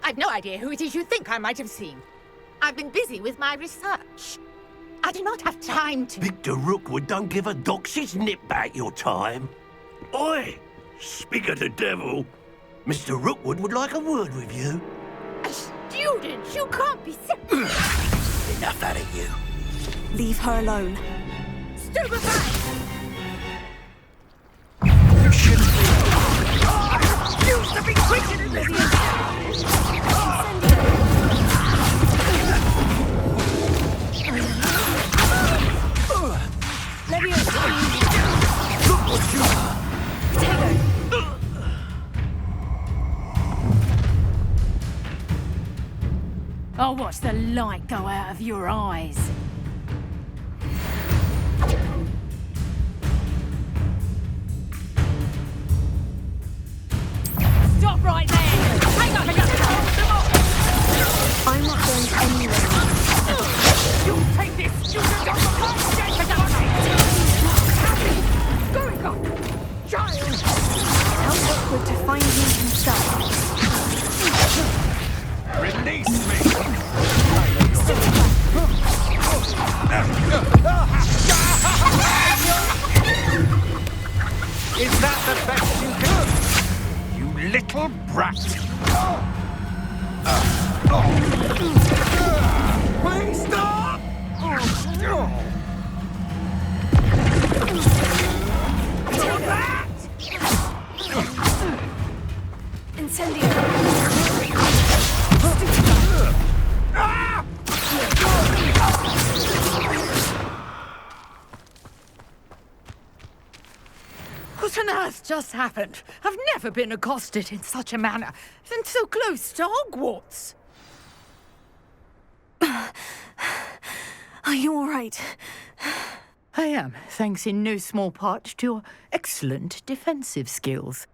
I've no idea who it is you think I might have seen. I've been busy with my research. I do not have time to... Victor Rookwood don't give a doxy's nip back your time. Oi! Speak of the devil. Mr. Rookwood would like a word with you. A student? You can't be Enough out of you. Leave her alone. Stupefy! You shouldn't be... I refuse to be treated in this way! Look what you are! I'll watch the light go out of your eyes. Stop right there! Hang on, I'm not going anywhere. You take this student off the Going up! Child! Tell Rookwood to find me himself. Release me! Is that the best you can? You little brat! Please stop! Incendio. What on earth just happened? I've never been accosted in such a manner, and so close to Hogwarts. Are you all right? I am, thanks in no small part to your excellent defensive skills.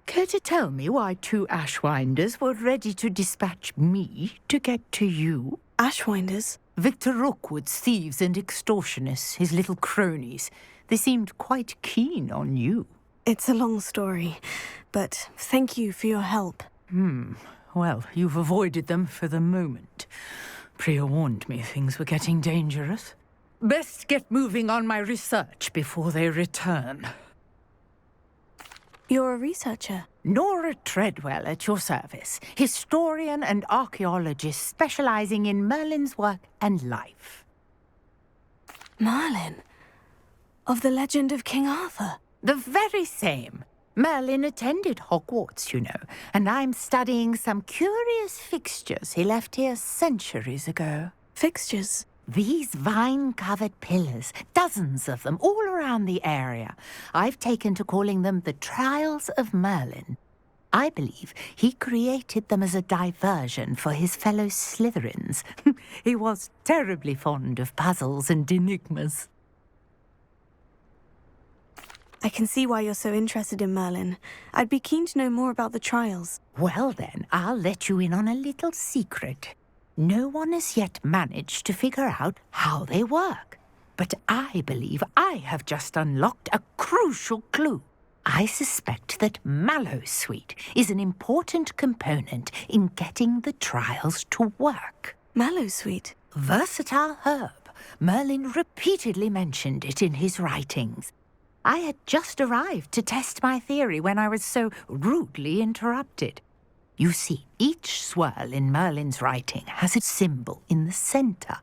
Care to tell me why two Ashwinders were ready to dispatch me to get to you? Ashwinders? Victor Rookwood's thieves and extortionists, his little cronies. They seemed quite keen on you. It's a long story, but thank you for your help. Well, you've avoided them for the moment. Priya warned me things were getting dangerous. Best get moving on my research before they return. You're a researcher? Nora Treadwell at your service, historian and archaeologist specializing in Merlin's work and life. Merlin? Of the legend of King Arthur? The very same. Merlin attended Hogwarts, you know, and I'm studying some curious fixtures he left here centuries ago. Fixtures? These vine-covered pillars, dozens of them, all around the area. I've taken to calling them the Trials of Merlin. I believe he created them as a diversion for his fellow Slytherins. He was terribly fond of puzzles and enigmas. I can see why you're so interested in Merlin. I'd be keen to know more about the trials. Well then, I'll let you in on a little secret. No one has yet managed to figure out how they work. But I believe I have just unlocked a crucial clue. I suspect that mallowsweet is an important component in getting the trials to work. Mallowsweet? Versatile herb. Merlin repeatedly mentioned it in his writings. I had just arrived to test my theory when I was so rudely interrupted. You see, each swirl in Merlin's writing has a symbol in the centre.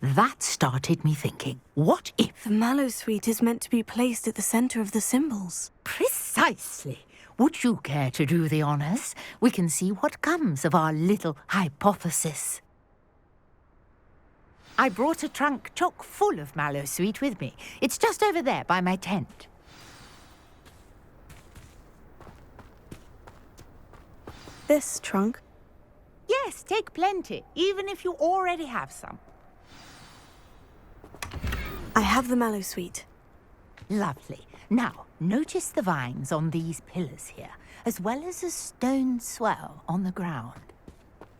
That started me thinking, what if... The mallowsweet is meant to be placed at the centre of the symbols. Precisely. Would you care to do the honours? We can see what comes of our little hypothesis. I brought a trunk chock full of mallowsweet with me. It's just over there by my tent. This trunk? Yes, take plenty, even if you already have some. I have the mallowsweet. Lovely. Now, notice the vines on these pillars here, as well as a stone swell on the ground.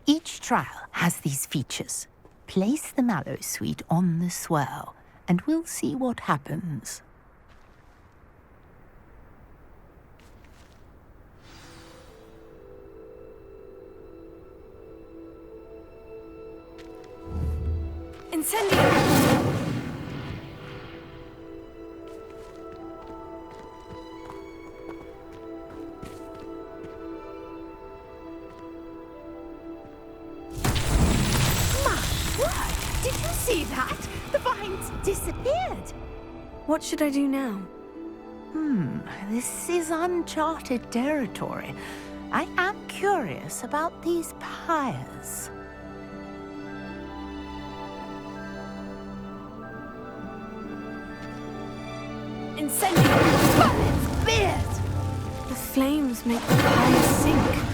Each trial has these features. Place the mallowsweet on the swirl, and we'll see what happens. Incendio! Did you see that? The vines disappeared. What should I do now? This is uncharted territory. I am curious about these pyres. Incendio! Merlin's beard! The flames make the fire sink.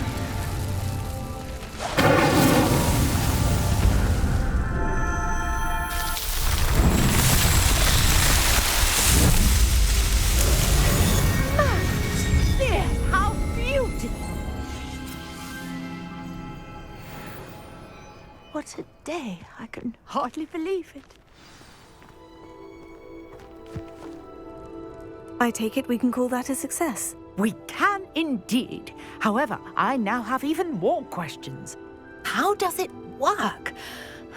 What a day. I can hardly believe it. I take it we can call that a success. We can indeed. However, I now have even more questions. How does it work?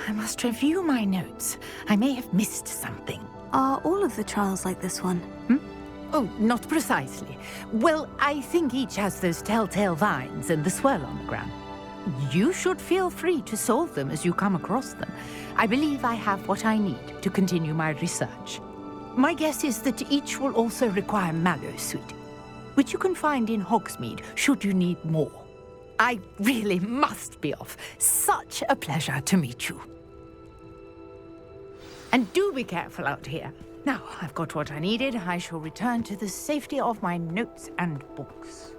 I must review my notes. I may have missed something. Are all of the trials like this one? Oh, not precisely. Well, I think each has those telltale vines and the swirl on the ground. You should feel free to solve them as you come across them. I believe I have what I need to continue my research. My guess is that each will also require mallow sweet, which you can find in Hogsmeade should you need more. I really must be off. Such a pleasure to meet you. And do be careful out here. Now, I've got what I needed. I shall return to the safety of my notes and books.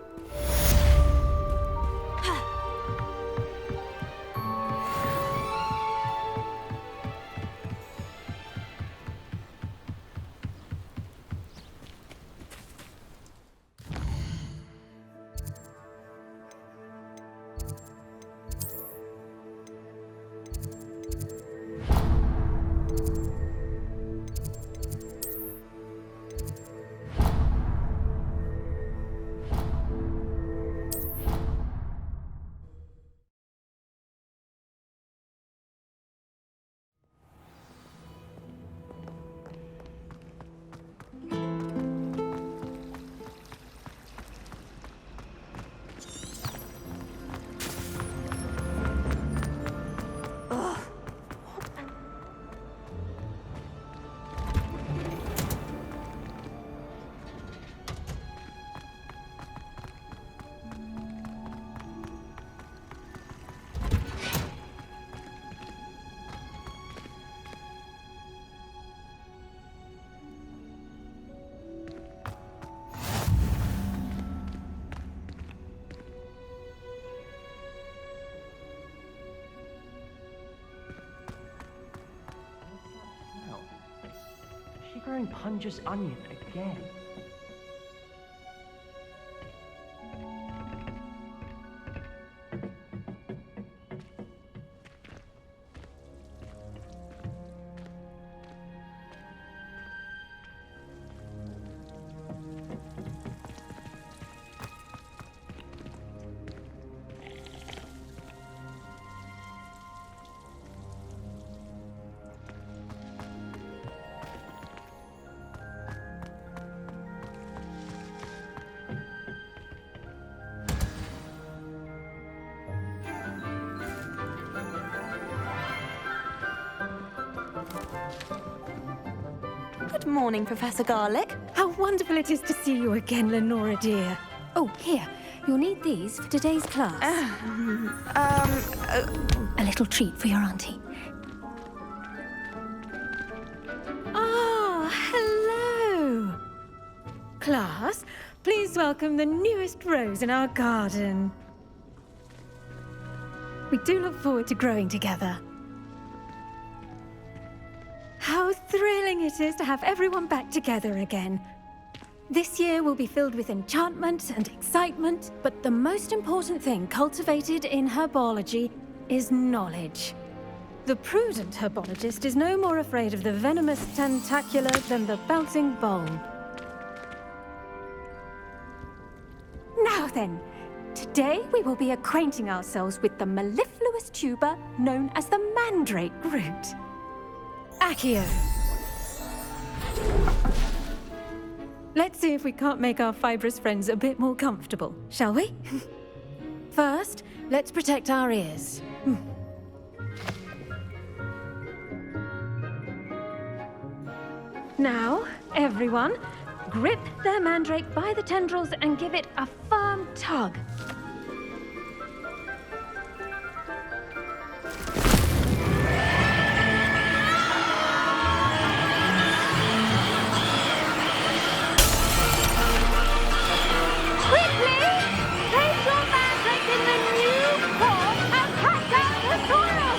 Growing Punja's onion again. Good morning, Professor Garlic. How wonderful it is to see you again, Lenora dear. Oh, here. You'll need these for today's class. A little treat for your auntie. Ah, hello. Class, please welcome the newest rose in our garden. We do look forward to growing together. How thrilling it is to have everyone back together again. This year will be filled with enchantment and excitement, but the most important thing cultivated in herbology is knowledge. The prudent herbologist is no more afraid of the venomous tentacula than the bouncing bulb. Now then, today we will be acquainting ourselves with the mellifluous tuber known as the Mandrake Root. Accio. Let's see if we can't make our fibrous friends a bit more comfortable, shall we? First, let's protect our ears. Now, everyone, grip their mandrake by the tendrils and give it a firm tug. Quickly! Place your mandrake in the new pot and pack out the soil!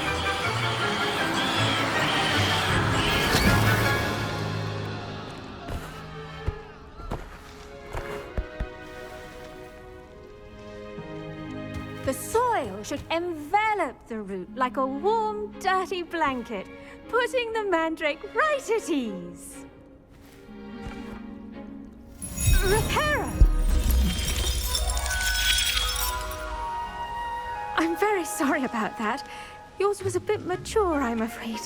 The soil should envelop the root like a warm, dirty blanket, putting the mandrake right at ease. Reparo! I'm very sorry about that. Yours was a bit mature, I'm afraid.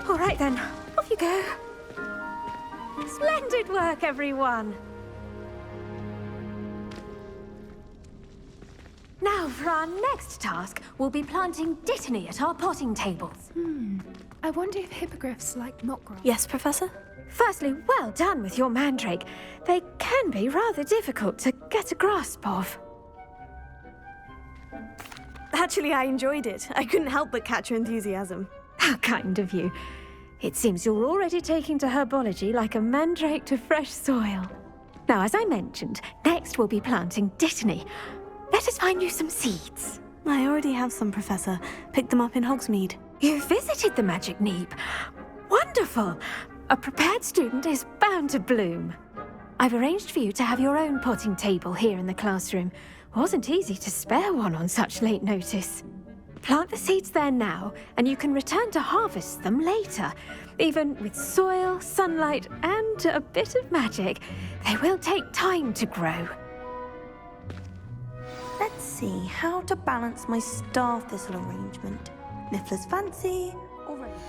All right then, off you go. Splendid work, everyone. Now, for our next task, we'll be planting dittany at our potting tables. I wonder if hippogriffs like knotgrass. Yes, Professor? Firstly, well done with your mandrake. They can be rather difficult to get a grasp of. Actually, I enjoyed it. I couldn't help but catch your enthusiasm. How kind of you. It seems you're already taking to herbology like a mandrake to fresh soil. Now, as I mentioned, next we'll be planting dittany. Let us find you some seeds. I already have some, Professor. Picked them up in Hogsmeade. You visited the Magic Neep. Wonderful! A prepared student is bound to bloom. I've arranged for you to have your own potting table here in the classroom. Wasn't easy to spare one on such late notice. Plant the seeds there now, and you can return to harvest them later. Even with soil, sunlight, and a bit of magic, they will take time to grow. Let's see how to balance my star thistle arrangement. Niffler's fancy, or regular?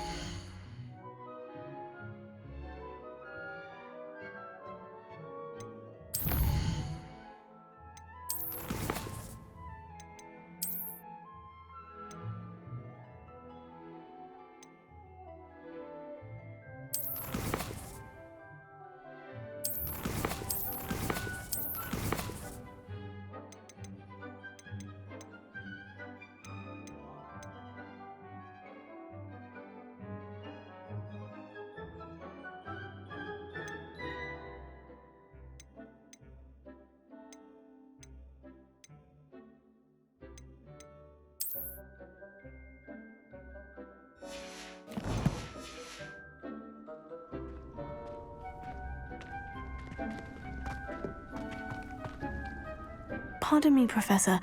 Pardon me, Professor.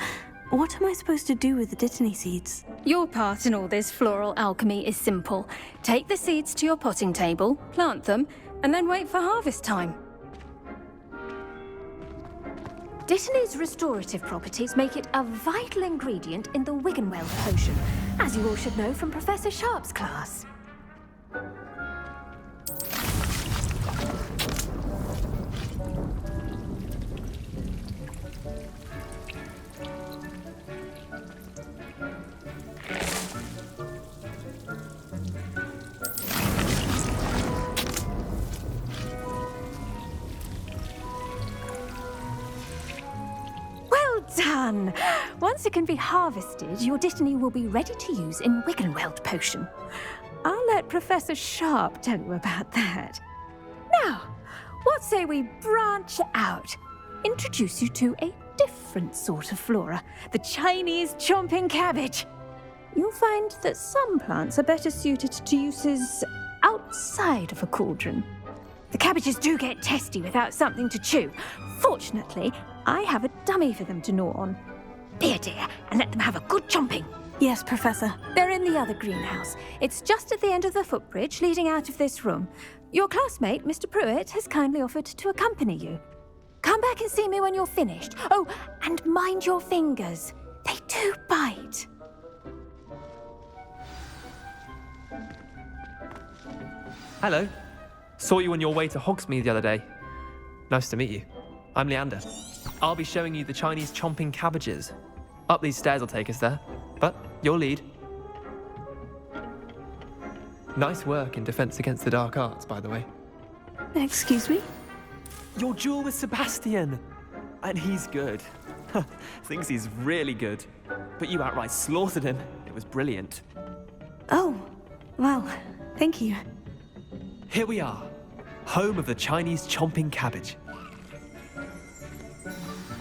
What am I supposed to do with the dittany seeds? Your part in all this floral alchemy is simple. Take the seeds to your potting table, plant them, and then wait for harvest time. Dittany's restorative properties make it a vital ingredient in the Wiggenweld potion, as you all should know from Professor Sharp's class. Done! Once it can be harvested, your dittany will be ready to use in Wiggenweld potion. I'll let Professor Sharp tell you about that. Now, what say we branch out? Introduce you to a different sort of flora, the Chinese chomping cabbage. You'll find that some plants are better suited to uses outside of a cauldron. The cabbages do get testy without something to chew. Fortunately, I have a dummy for them to gnaw on. Be a dear and let them have a good chomping. Yes, Professor. They're in the other greenhouse. It's just at the end of the footbridge leading out of this room. Your classmate, Mr. Pruitt, has kindly offered to accompany you. Come back and see me when you're finished. Oh, and mind your fingers. They do bite. Hello. Saw you on your way to Hogsmeade the other day. Nice to meet you. I'm Leander. I'll be showing you the Chinese chomping cabbages. Up these stairs will take us there, but you'll lead. Nice work in Defense Against the Dark Arts, by the way. Excuse me? Your duel with Sebastian! And he's good. Thinks he's really good. But you outright slaughtered him. It was brilliant. Oh, well, thank you. Here we are, home of the Chinese chomping cabbage.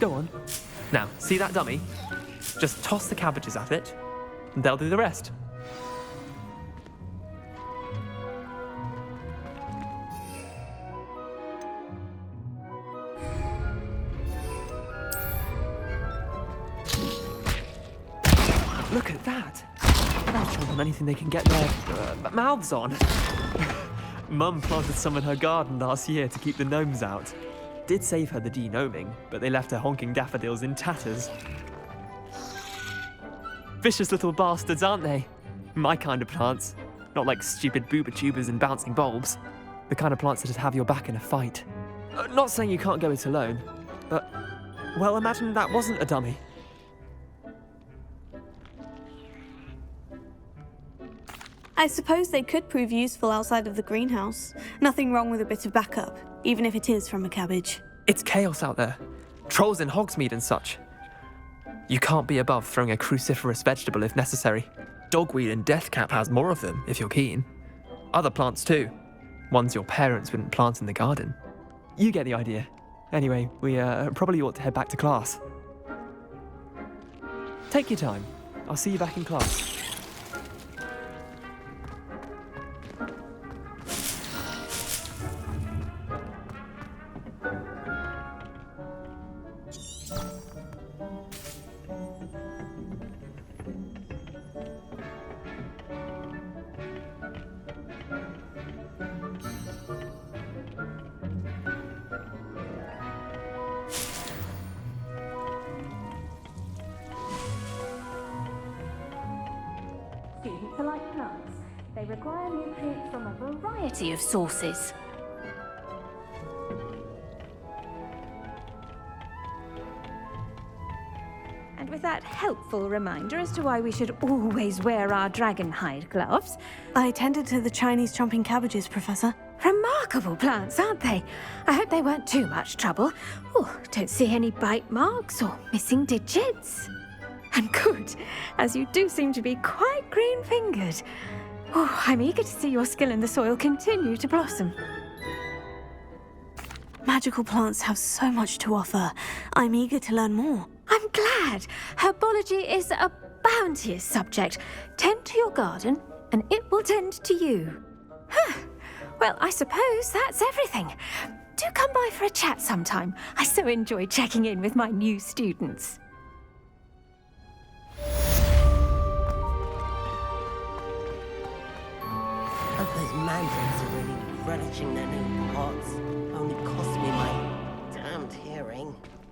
Go on. Now, see that dummy? Just toss the cabbages at it, and they'll do the rest. Look at that. They'll chomp on anything they can get their mouths on. Mum planted some in her garden last year to keep the gnomes out. Did save her the de-gnoming, but they left her honking daffodils in tatters. Vicious little bastards, aren't they? My kind of plants. Not like stupid booba tubers and bouncing bulbs. The kind of plants that'd have your back in a fight. Not saying you can't go it alone, but... well, imagine that wasn't a dummy. I suppose they could prove useful outside of the greenhouse. Nothing wrong with a bit of backup, even if it is from a cabbage. It's chaos out there. Trolls in Hogsmeade and such. You can't be above throwing a cruciferous vegetable if necessary. Dogweed and deathcap has more of them, if you're keen. Other plants too. Ones your parents wouldn't plant in the garden. You get the idea. Anyway, we probably ought to head back to class. Take your time. I'll see you back in class. Students are like plants. They require nutrients from a variety of sources. And with that helpful reminder as to why we should always wear our dragon hide gloves. I tended to the Chinese chomping cabbages, Professor. Remarkable plants, aren't they? I hope they weren't too much trouble. Oh, don't see any bite marks or missing digits. And good, as you do seem to be quite green-fingered. Oh, I'm eager to see your skill in the soil continue to blossom. Magical plants have so much to offer. I'm eager to learn more. I'm glad. Herbology is a bounteous subject. Tend to your garden, and it will tend to you. Well, I suppose that's everything. Do come by for a chat sometime. I so enjoy checking in with my new students. Hope those mandrakes are really relishing their new pots. Only cost me my damned hearing.